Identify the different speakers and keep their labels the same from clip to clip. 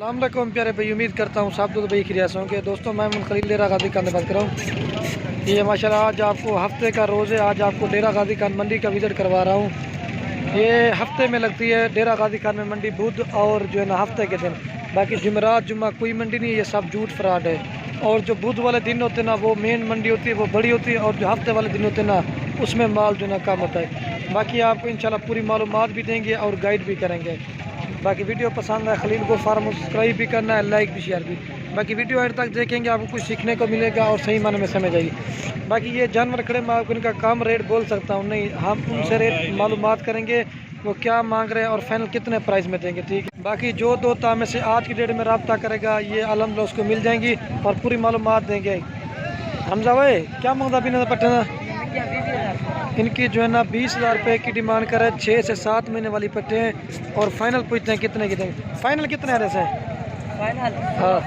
Speaker 1: अस्सलाम वालेकुम प्यारे भाई, उम्मीद करता हूँ सब भाई खिरियास होंगे। दोस्तों मैं खलील डेरा गाजी खान बात कर रहा हूँ। ये माशाल्लाह आज आपको हफ्ते का रोज़ है। आज आपको डेरा गाजी खान मंडी का विज़िट करवा रहा हूँ। ये हफ्ते में लगती है डेरा गाजी खान में मंडी, बुध और जो है ना हफ्ते के दिन। बाकी जुमेरात जुम्मा कोई मंडी नहीं है, ये सब झूठ फ्रॉड है। और जो बुध वाले दिन होते हैं ना वो मेन मंडी होती है, वो बड़ी होती है। और जो हफ्ते वाले दिन होते हैं ना उसमें माल जो है ना कम होता है। बाकी आपको इंशाल्लाह पूरी मालूमात भी देंगे और गाइड भी करेंगे। बाकी वीडियो पसंद है खलील को फॉर्म सब्सक्राइब भी करना है, लाइक भी शेयर भी। बाकी वीडियो एंड तक देखेंगे, आपको कुछ सीखने को मिलेगा और सही मायने में समझ आएगी। बाकी ये जानवर खड़े मैं आपको इनका कम रेट बोल सकता हूँ नहीं, हम उनसे रेट मालूमात करेंगे वो क्या मांग रहे हैं और फाइनल कितने प्राइस में देंगे, ठीक है। बाकी जो दो तार में से आज की डेट में रब्ता करेगा ये अलहमदुलिल्लाह उसको मिल जाएंगी और पूरी मालूमात देंगे। हमजा भाई क्या मांगता भी ना पट्टा इनकी जो है ना 20,000 रुपये की डिमांड करे। 6 से 7 महीने वाली पट्टे हैं और फाइनल पूछते हैं कितने की देंगे। फाइनल कितने आ रहे हैं? फाइनल हाँ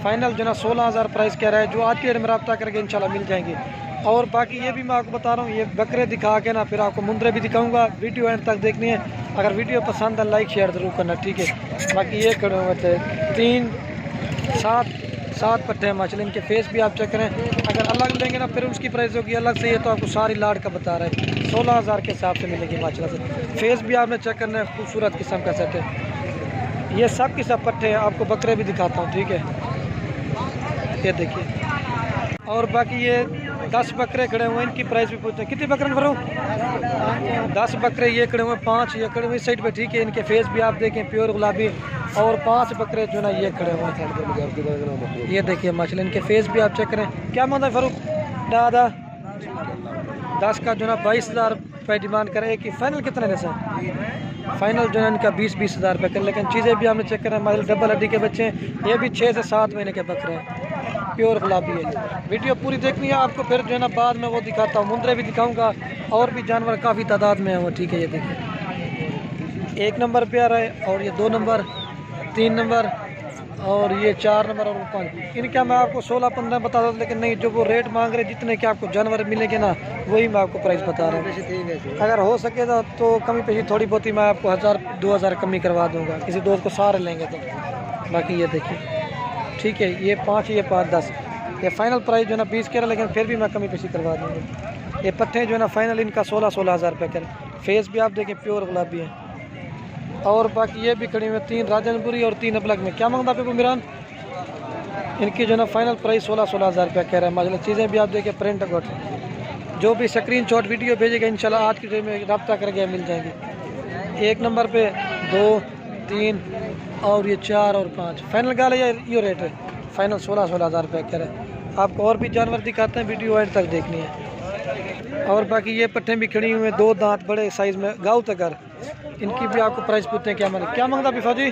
Speaker 1: फाइनल जो है ना 16,000 प्राइस कह रहा है। जो आज की डेट में रब्ता करके इंशाल्लाह मिल जाएंगे। और बाकी ये भी मैं आपको बता रहा हूँ, ये बकरे दिखा के ना फिर आपको मुंदरे भी दिखाऊंगा। वीडियो एंड तक देखनी है। अगर वीडियो पसंद है लाइक शेयर ज़रूर करना, ठीक है। बाकी ये खड़े हुए 3 7 पट्टे हैं माशाल्लाह। इनके फेस भी आप चेक करें। अगर अलग लेंगे ना फिर उसकी प्राइस होगी अलग से। ये तो आपको सारी लाड का बता रहा है 16,000 के हिसाब से मिलेगी माशाल्लाह से। फेस भी आपने चेक करना है, खूबसूरत किस्म का सेट है। ये सब के सब पट्टे हैं, आपको बकरे भी दिखाता हूँ, ठीक है। ये देखिए। और बाकी ये 10 बकरे खड़े हुए हैं, इनकी प्राइस भी पूछते हैं कितने बकरे भरो। 10 बकरे ये खड़े हुए, 5 ये खड़े हुए इस साइड पे, ठीक है। इनके फेस भी आप देखें प्योर गुलाबी। और 5 बकरे जो ना ये खड़े हुए हैं, ये देखिए माशाल्लाह। इनके फेस भी आप चेक करें। क्या मांगा फरूक दादा? 10 का जो ना 22,000 रुपये डिमांड करे। कि फाइनल कितने में से? फाइनल जो है इनका 20,000 रुपये कर। लेकिन चीज़ें भी हमने चेक करें, हमारे डबल हड्डी के बच्चे हैं। ये भी 6 से 7 महीने के बकरे हैं, प्योर गुलाबी है। वीडियो पूरी देखनी है आपको, फिर जो है ना बाद में वो दिखाता हूँ, मुंदरे भी दिखाऊंगा। और भी जानवर काफ़ी तादाद में है वो, ठीक है। ये देखिए 1 नंबर पे आ रहा है और ये 2 नंबर 3 नंबर और ये 4 नंबर और 5। इनका मैं आपको 16-15 बता दूँ, लेकिन नहीं जो वो रेट मांग रहे जितने के आपको जानवर मिलेंगे ना वही मैं आपको प्राइस बता रहा हूँ। अगर हो सके तो कमी पेशी थोड़ी बहुत ही मैं आपको 1,000-2,000 कमी करवा दूँगा, किसी दोस्त को सारे लेंगे तो। बाकी ये देखिए, ठीक है। ये 5 ये 5 10 ये फाइनल प्राइस जो है ना 20 कह रहा, लेकिन फिर भी मैं कमी पेशी करवा दूँगा। ये पट्टे जो है ना फाइनल इनका 16,000 रुपये कर। फेस भी आप देखें प्योर गुलाबी है। और बाकी ये भी खड़ी हुई 3 राजनपुरी और 3 अबलग में। क्या मांगता पे मिरान? इनकी जो है ना फाइनल प्राइस 16,000 रुपये कह रहा है माशाल्लाह। चीज़ें भी आप देखें प्रिंट आउट। जो भी स्क्रीनशॉट वीडियो भेजेगा इंशाल्लाह आज की डेट में रब्ता करके मिल जाएंगे। 1 नंबर पे 2 3 और ये 4 और 5 फाइनल गाल है। ये रेट है फाइनल 16,000 रुपये कह रहे हैं। आपको और भी जानवर दिखाते हैं, वीडियो एंड तक देखनी है। और बाकी ये पट्टे भी खड़ी हुई हैं, 2 दांत बड़े साइज़ में गाँव तक। इनकी भी आपको प्राइस पूछते हैं क्या मांगता बिफा जी?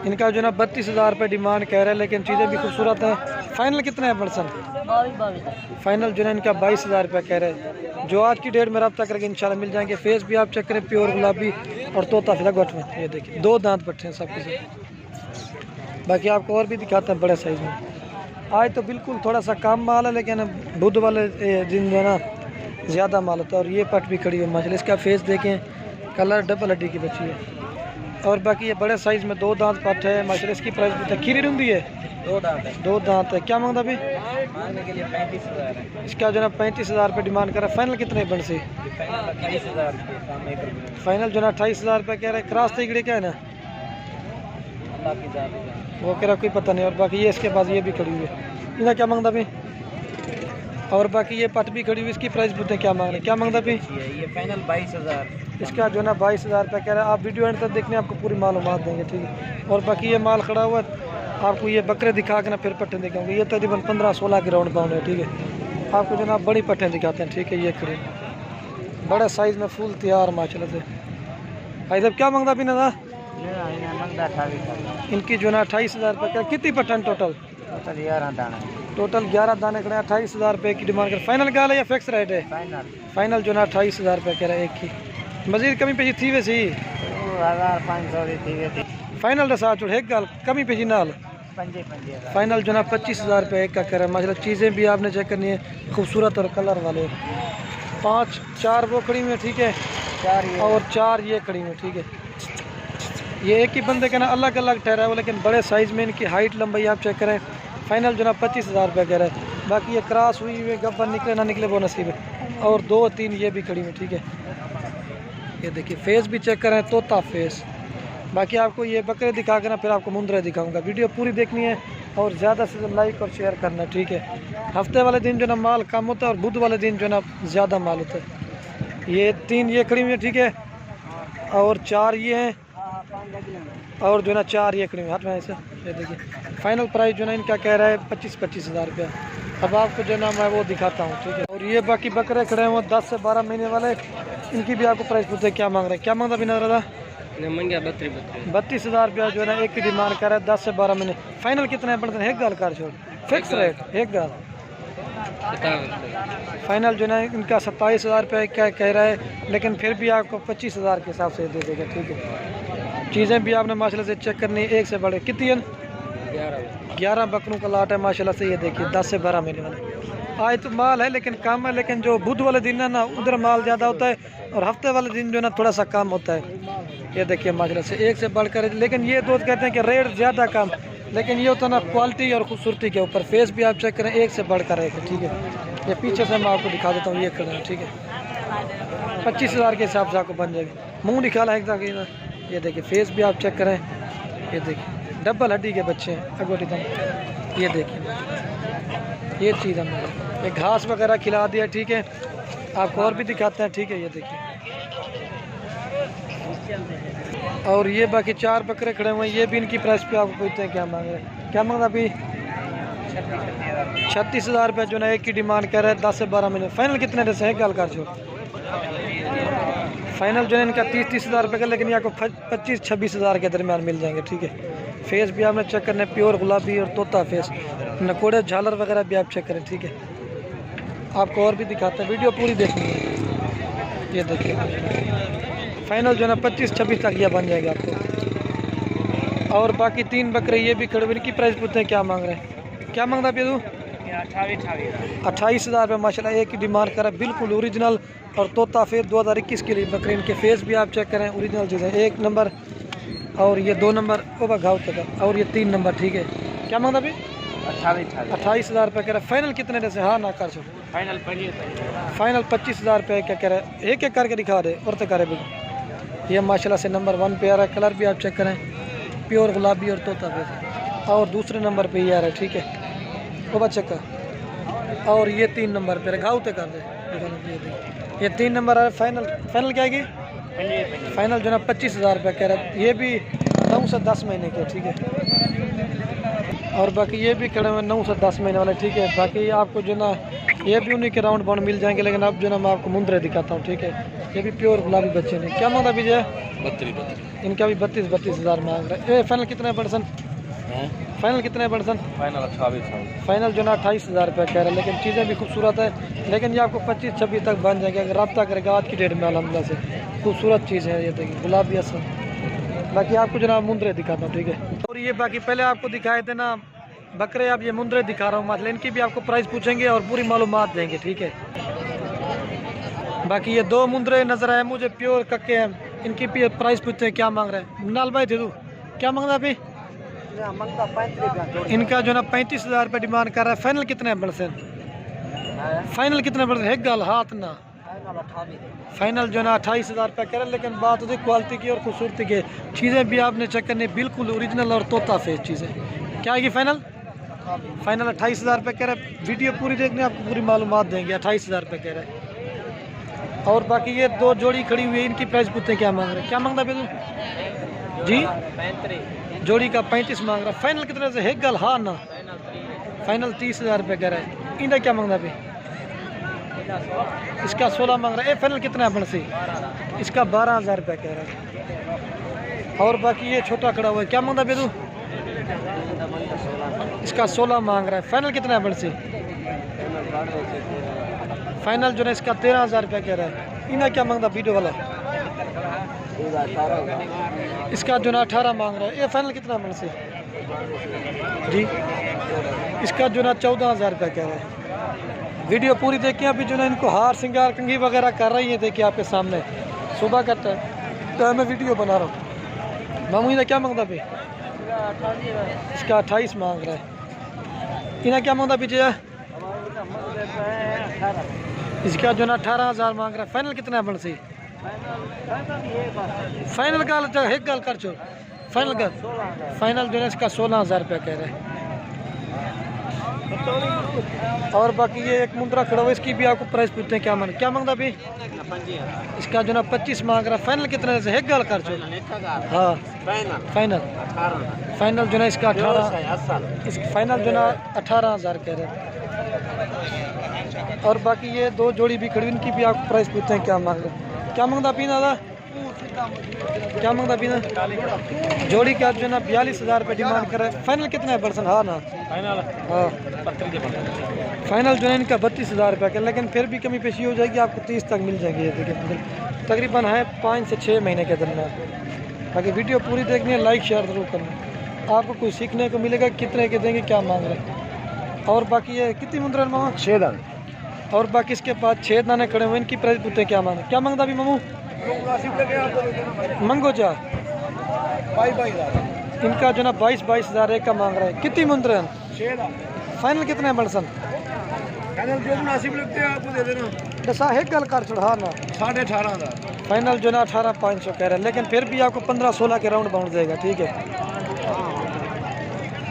Speaker 1: इनका जो है ना 32,000 रुपये डिमांड कह रहे हैं, लेकिन चीज़ें भी खूबसूरत हैं। फाइनल कितने हैं पर्सन? फाइनल जो है इनका 22,000 रुपये कह रहे हैं। जो आज की डेट में रब्ता करके इंशाल्लाह मिल जाएंगे। फेस भी आप चेक करें प्योर गुलाबी और तोता फिरा गोट में। ये देखिए 2 दांत पट्टे हैं सब कुछ। बाकी आपको और भी दिखाते हैं बड़े साइज़ में। आज तो बिल्कुल थोड़ा सा कम माल है, लेकिन बुध वाले दिन जो है ना ज़्यादा माल होता है। और ये पट भी खड़ी है माशाल्लाह। इसका फेस देखें, कलर डबल हड्डी की बच्ची है। और बाकी ये बड़े साइज़ में 2 दांत पट है माशाल्लाह। इसकी प्राइस भी खीरी रूंदी है, 2 दांत है। क्या मांगता भाई?
Speaker 2: मांगने के लिए 35,000 है।
Speaker 1: इसका जो है ना 35,000 रुपये डिमांड कर रहा है। फाइनल कितने बन से? फाइनल जो है ना 28,000 रुपये कह रहा है। क्रॉस तिगड़ी क्या है ना वो कह रहा कोई पता नहीं। और बाकी ये इसके पास ये भी खड़ी हुई है। इनका क्या मांगता भाई? और बाकी ये पट भी खड़ी हुई, इसकी प्राइस पूछते हैं क्या मांग रहे हैं। क्या मांगता भाई?
Speaker 2: ये फाइनल 22,000।
Speaker 1: इसका जो है ना 22,000 रुपये कह रहा है। आप वीडियो एंड तक देखने आपको पूरी मालूमात देंगे, ठीक है। और बाकी ये माल खड़ा हुआ है, आपको ये बकरे दिखा के ना फिर पट्टे दिखाऊंगे। ये तकरीबन 15-16 के राउंड पाउंड है, ठीक है। आपको जो ना बड़ी पट्टे दिखाते हैं, ठीक है। ये खड़े बड़े साइज़ में फुल तैयार माशाल्लाह से। भाई साहब क्या मांगता भी ना? इनकी जो है ना 28,000 रुपये क्या। कितनी पट्टन टोटल?
Speaker 2: 11 दाने।
Speaker 1: टोटल 11 दाने खड़े। 28,000 रुपये की डिमांड कर। फाइनल गाल है या फिक्स रेट है? फाइनल जो ना 28,000 रुपये कह रहा है। एक की मजीद कमी पेशी थी वैसे ही
Speaker 2: 2,500
Speaker 1: फाइनल दसा चुड़ एक गाल कमी पेशी नाल। फाइनल जो ना 25,000 रुपये एक का कह रहा है माशाल्लाह। चीज़ें भी आपने चेक करनी है, खूबसूरत और कलर वाले। 5 4 वो खड़ी हुई है, ठीक है। 4 ये और 4 ये खड़ी हुई, ठीक है। ये एक ही बंदे का ना अलग अलग ठहरा है, लेकिन बड़े साइज़ में इनकी हाइट लंबाई आप चेक करें। फाइनल जो ना 25,000 रुपये कह रहा है। बाकी ये क्रॉस हुई हुई गब्बर निकले ना निकले वो नसीब है। और 2-3 ये भी खड़ी हुई, ठीक है। ये देखिए फेस भी चेक करें, तोता फेस। बाकी आपको ये बकरे दिखा के ना फिर आपको मुंदरे दिखाऊंगा। वीडियो पूरी देखनी है और ज़्यादा से ज़्यादा लाइक और शेयर करना, ठीक है। हफ्ते वाले दिन जो ना माल कम होता है और बुध वाले दिन जो ना ज़्यादा माल होता है। ये 3 ये खड़ी हुई है, ठीक है। और 4 ये हैं और जो ना 4 ये खड़ी हुई हाथ में ऐसे। ये देखिए फाइनल प्राइस जो ना इनका कह रहा है 25,000 रुपया। अब आपको जो ना मैं वो दिखाता हूँ, ठीक है। और ये बाकी बकरे खड़े हैं वो 10 से 12 महीने वाले, इनकी भी आपको प्राइस पूछते हैं क्या मांग रहे हैं। क्या मांगता भी नजर रहा 32,000 रुपया जो है ना एक की डिमांड कर रहा है 10 से 12 महीने। फाइनल कितना है पड़ता है? एक गाल कार छोड़ फिक्स रेट एक गाल। फाइनल जो है ना इनका 27,000 रुपये क्या कह रहा है, लेकिन फिर भी आपको 25,000 के हिसाब से दे देगा, ठीक है। चीज़ें भी आपने माशाल्लाह से चेक करनी है, एक से बड़े कितनी है 11 बकरों का लाट है माशाल्लाह से। ये देखिए 10 से 12 महीने वाले। आज तो माल है लेकिन कम है, लेकिन जो बुध वाले दिन है ना उधर माल ज़्यादा होता है और हफ्ते वाले दिन जो है ना थोड़ा सा कम होता है। ये देखिए माशाल्लाह से एक से बढ़कर, लेकिन ये दो कहते हैं कि रेट ज़्यादा कम, लेकिन ये होता है ना क्वालिटी और खूबसूरती के ऊपर। फेस भी आप चेक करें एक से बढ़कर एक है, ठीक है। ये पीछे से मैं आपको दिखा देता हूँ, ये खड़ा है, ठीक है। 25,000 के हिसाब से आपको बन जाएगी। मुँह निकाला एक तक ना। ये देखिए फेस भी आप चेक करें। ये देखिए डबल हड्डी के बच्चे हैं अगोटी दम। ये देखिए ये चीज़ हमने ये घास वगैरह खिला दिया, ठीक है। आपको और भी दिखाते हैं, ठीक है। ये देखिए और ये बाकी 4 बकरे खड़े हुए हैं। ये भी इनकी प्राइस पे आपको पूछते हैं क्या मांग रहे हैं। क्या मांगा अभी 36,000 रुपये जो ना एक की डिमांड कर रहा है 10 से 12 महीने। फाइनल कितने जैसे है गाल जो फाइनल जो है इनका 30,000 रुपये का, लेकिन ये आपको 25,000-26,000 के दरमियान मिल जाएंगे, ठीक है। फेस भी आपने चेक करना है, प्योर गुलाबी और तोता फेस। नकोड़े झालर वगैरह भी आप चेक करें, ठीक है। आपको और भी दिखाते हैं, वीडियो पूरी देखनी है। ये देखिए फाइनल जो है ना 25-26 तक यह बन जाएगा आपको। और बाकी 3 बकरे ये भी खड़े, इनकी प्राइस पूछते हैं क्या मांग रहे हैं। क्या मांगता पे तू 28,000 रुपये माशाल्लाह एक की डिमांड कर रहा है। बिल्कुल ओरिजिनल और तोता फेस 2021 के लिए बकरे। इनके फेस भी आप चेक करें, ओरिजिनल चीज़ें। 1 नंबर और ये 2 नंबर ओवर घाव तक और ये 3 नंबर, ठीक है। क्या मांगता अभी 28,000 रुपये कह रहा है। फाइनल कितने जैसे हाँ ना कर छो फाइनल 25,000 रुपये क्या कह रहा है। एक एक करके दिखा दे और तो करे भी। ये माशाल्लाह से नंबर 1 पे आ रहा है। कलर भी आप चेक करें, प्योर गुलाबी और तोता फेस। और दूसरे नंबर पे ये आ रहा है, ठीक है। वो बच्चे का और ये 3 नंबर पे घाव तक कर दे। ये 3 नंबर आ रहा है। फाइनल क्या आएगी फाइनल जो ना 25,000 रुपये कह रहा है। ये भी 9 से 10 महीने के, ठीक है। और बाकी ये भी खड़े हुए 9 से 10 महीने वाले, ठीक है। बाकी आपको जो ना ये भी उन्हीं के राउंड बाउंड मिल जाएंगे, लेकिन अब जो ना मैं आपको मुंदरे दिखाता हूँ, ठीक है। ये भी प्योर गुलाबी बच्चे ने। क्या मांगा भी जो 32 इनका भी 32,000 मांग रहा है। फाइनल कितने परसेंट फाइनल कितने परसेंट फाइनल जो ना 28,000 रुपये कह रहे हैं। लेकिन चीज़ें भी खूबसूरत है, लेकिन ये आपको 25-26 तक बन जाएंगे अगर रब्ता करेगा आज की डेट में। अलहमदिल्ला से खूबसूरत चीज़ है। ये देखिए गुलाबी असर। बाकी आपको जनाब मुंदरे दिखाता हूँ, ठीक है। और ये बाकी पहले आपको दिखाए थे ना बकरे, अब ये मुंदरे दिखा रहा हूँ मतलब। इनकी भी आपको प्राइस पूछेंगे और पूरी मालूमात देंगे, ठीक है। बाकी ये 2 मुंदरे नजर आए मुझे, प्योर कक्के हैं। इनकी भी प्राइस पूछते हैं क्या मांग रहे हैं। नाल भाई थे तू क्या मांग रहा है अभी इनका जो ना 35,000 रुपये डिमांड कर रहा है। फाइनल कितने परसेंट फाइनल कितने परसेंट है गाल हाथ ना फाइनल जो ना 28,000 रुपये कह रहे हैं। लेकिन बात होती क्वालिटी की और खूबसूरती की। चीज़ें भी आपने चेक करनी, बिल्कुल ओरिजिनल और तोता फेस चीज़ें। क्या आएगी फाइनल 28,000 रुपये कह रहे हैं। वीडियो पूरी देखने आपको पूरी मालूमात देंगे। 28,000 रुपये कह रहे हैं। और बाकी ये 2 जोड़ी खड़ी हुई है, इनकी प्राइस पूछते हैं क्या मांग रहे हैं। क्या मांगता है तू जी जोड़ी का 35 मांग रहा है। फाइनल कितने से है गल हाँ ना फाइनल 30,000 रुपये कह रहा है। इनका क्या मांगता है इसका 16 मांग रहा है। फाइनल कितना है से इसका 12,000 रुपये कह रहा है। और बाकी ये छोटा खड़ा हुआ है। क्या मांगता है तू इसका 16 मांग रहा है। फाइनल कितना है से फाइनल जो है इसका 13,000 रुपये कह रहा है। इन्हें क्या मांगता वीडियो वाला इसका जो ना 18 मांग रहा है। ये फाइनल कितना मन से जी इसका जो ना 14,000 रुपये कह रहा है। वीडियो पूरी देखिए। अभी जो ना इनको हार श्रृंगार कंघी वगैरह कर रही है, देखिए आपके सामने। सुबह का टाइम मैं वीडियो बना रहा हूँ। मामू इन्हें क्या मांगता पे? इसका 28 मांग रहा है। इन्हें क्या मांगता पीछे? इसका जो ना 18,000 मांग रहा है। फाइनल कितना है बन सी? फाइनल का एक गल कर चो। फाइनल का फाइनल जो है इसका 16,000 रुपया कह रहे हैं। और बाकी ये एक मुंद्रा खड़ा हुआ, इसकी भी आपको प्राइस पूछते हैं क्या मांगता भी? इसका जो ना 25 मांग रहा है। फाइनल कितने से एक गल कर चो? हाँ फाइनल फाइनल जो ना इसका 18, इस फाइनल जो ना 18,000 कह रहे हैं। और बाकी ये दो जोड़ी भी खड़ी, इनकी भी आपको प्राइस पूछते हैं क्या मांगता पीना था? क्या मांगता पीना? जोड़ी का जो ना 42,000 रुपये डिमांड कर रहा है। फाइनल कितना है पर्सन? हाँ ना हाँ फाइनल जो है इनका 32,000 रुपये का, लेकिन फिर भी कमी पेशी हो जाएगी, आपको 30 तक मिल जाएगी। ये देखिए तकरीबन है 5 से 6 महीने के दरमियान। बाकी वीडियो पूरी देखनी है, लाइक शेयर ज़रूर करना, आपको कुछ सीखने को मिलेगा। कितने के देंगे क्या मांग रहे हैं। और बाकी ये कितनी मुंद्रा मामा? 6 दाने। और बाकी इसके पास 6 दाने खड़े हुए, इनकी प्राइस पूछते हैं क्या मांगता भी मामू? मंगो जा इनका जो ना 22,000 एक का मांग रहा है। कितनी मुंद्रे? फाइनल कितने है बड़सन?
Speaker 2: जो मुनासिब लगते हैं आपको दे देना।
Speaker 1: दसा एक गल कर चढ़ा ना
Speaker 2: 18,500।
Speaker 1: फाइनल जो ना 18,500 कह रहे हैं, लेकिन फिर भी आपको 15-16 के राउंड बाउंड जाएगा। ठीक है।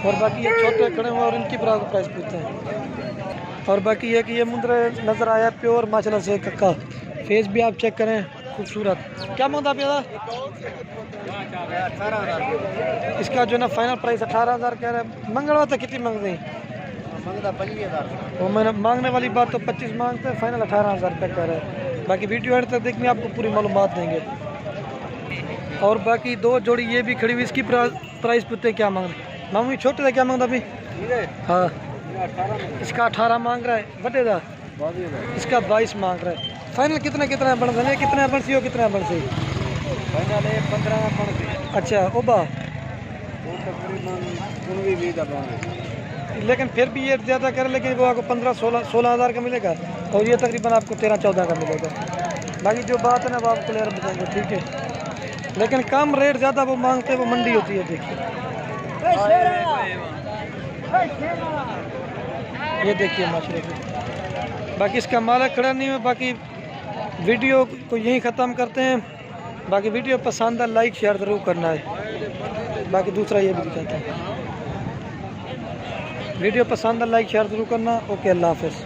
Speaker 1: और बाकी ये छोटे खड़े हुए और इनकी प्राइस पूछते हैं। और बाकी ये कि ये मुंद्रे नज़र आया प्योर माशाल्लाह से कक्का, फेस भी आप चेक करें खूबसूरत। क्या मांगता पे? इसका जो ना फाइनल प्राइस 18,000 कह रहे हैं। मंगलवा तो कितनी मांग दी? वो मैंने मांगने वाली बात तो 25 मांगते हैं, फाइनल 18,000 रुपये कह रहे हैं। बाकी वीडियो एंड तक देखने आपको पूरी मालूमात देंगे। और बाकी दो जोड़ी ये भी खड़ी हुई, इसकी प्राइस पूछते हैं क्या मांग रहे? मामू छोटे था क्या मांगता भी? हाँ इसका 18 मांग रहा है। बड़े था इसका 22 मांग रहा है। फाइनल कितना बन सी? कितना बन सी? कितना बन सी?
Speaker 2: फाइनल 15 बन सी।
Speaker 1: अच्छा ओबा, लेकिन फिर भी ये ज़्यादा करे, लेकिन वो आपको 15-16 का मिलेगा और ये तकरीबन आपको 13-14 का मिलेगा। बाकी जो बात है ना वो आपको क्लियर बताएंगे। ठीक है, लेकिन कम रेट ज़्यादा वो मांगते हैं, वो मंडी होती है। देखिए ये देखिए माशाल्लाह से। बाकी इसका मालिक खड़ा नहीं है। बाकी वीडियो को यहीं ख़त्म करते हैं। बाकी वीडियो पसंद है लाइक शेयर ज़रूर करना है। बाकी दूसरा ये भी दिखाता है, वीडियो पसंद है लाइक शेयर ज़रूर करना। ओके, अल्लाह हाफ़िज़।